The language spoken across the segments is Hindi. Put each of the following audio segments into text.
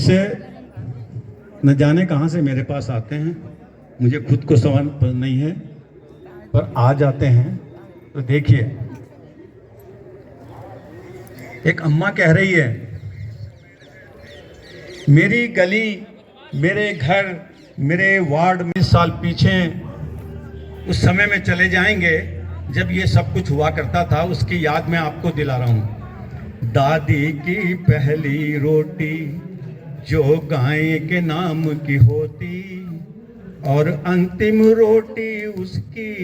किस्से न जाने कहाँ से मेरे पास आते हैं, मुझे खुद को समझ नहीं है, पर आ जाते हैं। तो देखिए, एक अम्मा कह रही है, मेरी गली, मेरे घर, मेरे वार्ड में साल पीछे उस समय में चले जाएंगे जब ये सब कुछ हुआ करता था, उसकी याद मैं आपको दिला रहा हूँ। दादी की पहली रोटी जो गाय के नाम की होती, और अंतिम रोटी उसकी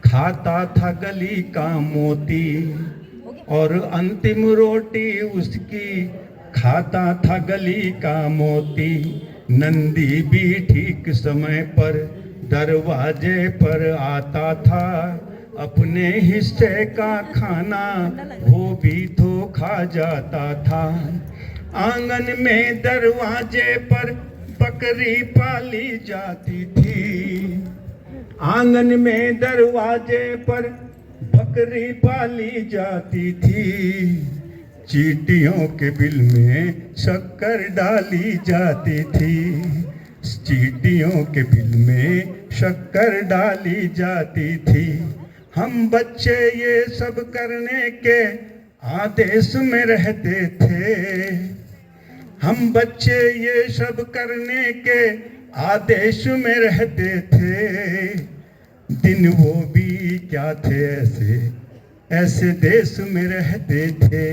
खाता था गली का मोती, और अंतिम रोटी उसकी खाता था गली का मोती। नंदी भी ठीक समय पर दरवाजे पर आता था, अपने हिस्से का खाना वो भी तो खा जाता था। आंगन में दरवाजे पर बकरी पाली जाती थी, आंगन में दरवाजे पर बकरी पाली जाती थी। चींटियों के बिल में शक्कर डाली जाती थी, चींटियों के बिल में शक्कर डाली जाती थी। हम बच्चे ये सब करने के आदेश में रहते थे, हम बच्चे ये सब करने के आदेश में रहते थे। दिन वो भी क्या थे, ऐसे ऐसे देश में रहते थे।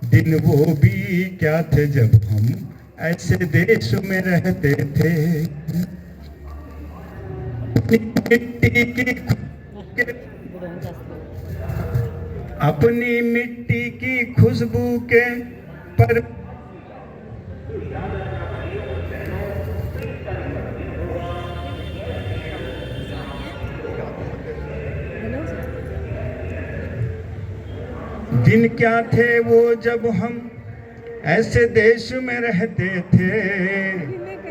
दिन वो भी क्या थे जब हम ऐसे देश में रहते थे। अपनी मिट्टी की खुशबू के पर दिन क्या थे वो जब हम ऐसे देश में रहते थे।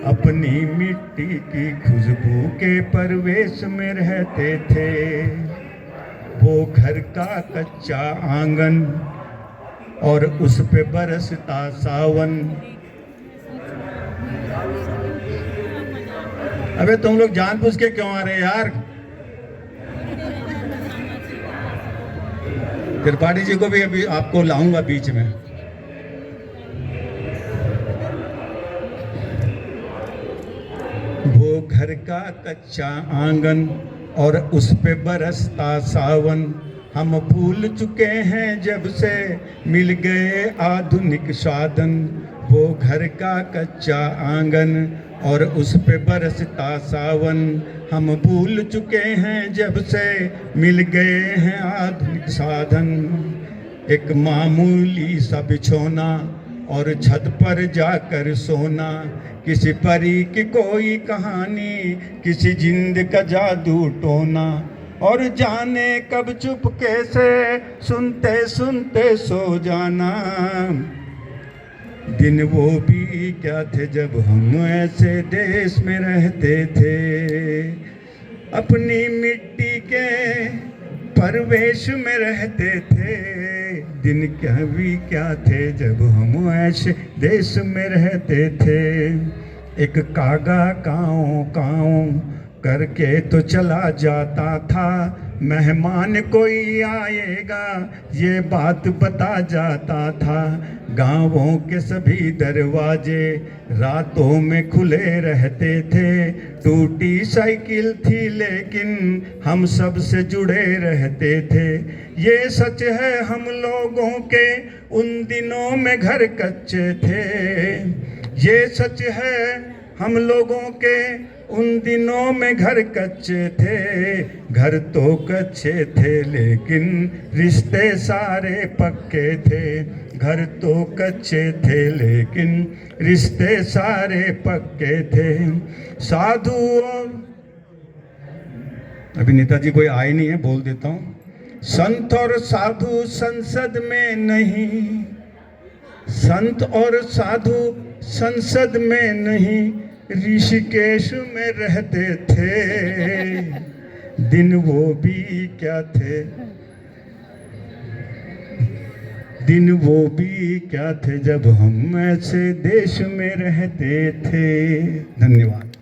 अपनी मिट्टी की खुशबू के परवेश में रहते थे। वो घर का कच्चा आंगन और उस पे बरसता सावन। अबे तुम लोग जानबूझ के क्यों आ रहे यार? त्रिपाठी जी को भी अभी आपको लाऊंगा बीच में। वो घर का कच्चा आंगन और उस पे बरसता सावन। हम भूल चुके हैं जब से मिल गए आधुनिक साधन। वो घर का कच्चा आंगन और उस पे बरसता सावन। हम भूल चुके हैं जब से मिल गए हैं आधुनिक साधन। एक मामूली सा बिछोना और छत पर जाकर सोना। किसी परी की कोई कहानी, किसी जिंद का जादू टोना। और जाने कब चुपके से सुनते सुनते सो जाना। दिन वो भी क्या थे जब हम ऐसे देश में रहते थे। अपनी मिट्टी के परवेश में रहते थे। दिन क्या थे जब हम ऐसे देश में रहते थे। एक कागा काऊ काऊ करके तो चला जाता था। मेहमान कोई आएगा ये बात बता जाता था। गांवों के सभी दरवाजे रातों में खुले रहते थे। टूटी साइकिल थी लेकिन हम सब से जुड़े रहते थे। ये सच है हम लोगों के उन दिनों में घर कच्चे थे। ये सच है हम लोगों के उन दिनों में घर कच्चे थे। घर तो कच्चे थे लेकिन रिश्ते सारे पक्के थे। घर तो कच्चे थे लेकिन रिश्ते सारे पक्के थे। साधु और अभी नेताजी कोई आए नहीं है, बोल देता हूँ। संत और साधु संसद में नहीं, संत और साधु संसद में नहीं, ऋषिकेश में रहते थे। दिन वो भी क्या थे, दिन वो भी क्या थे जब हम ऐसे देश में रहते थे। धन्यवाद।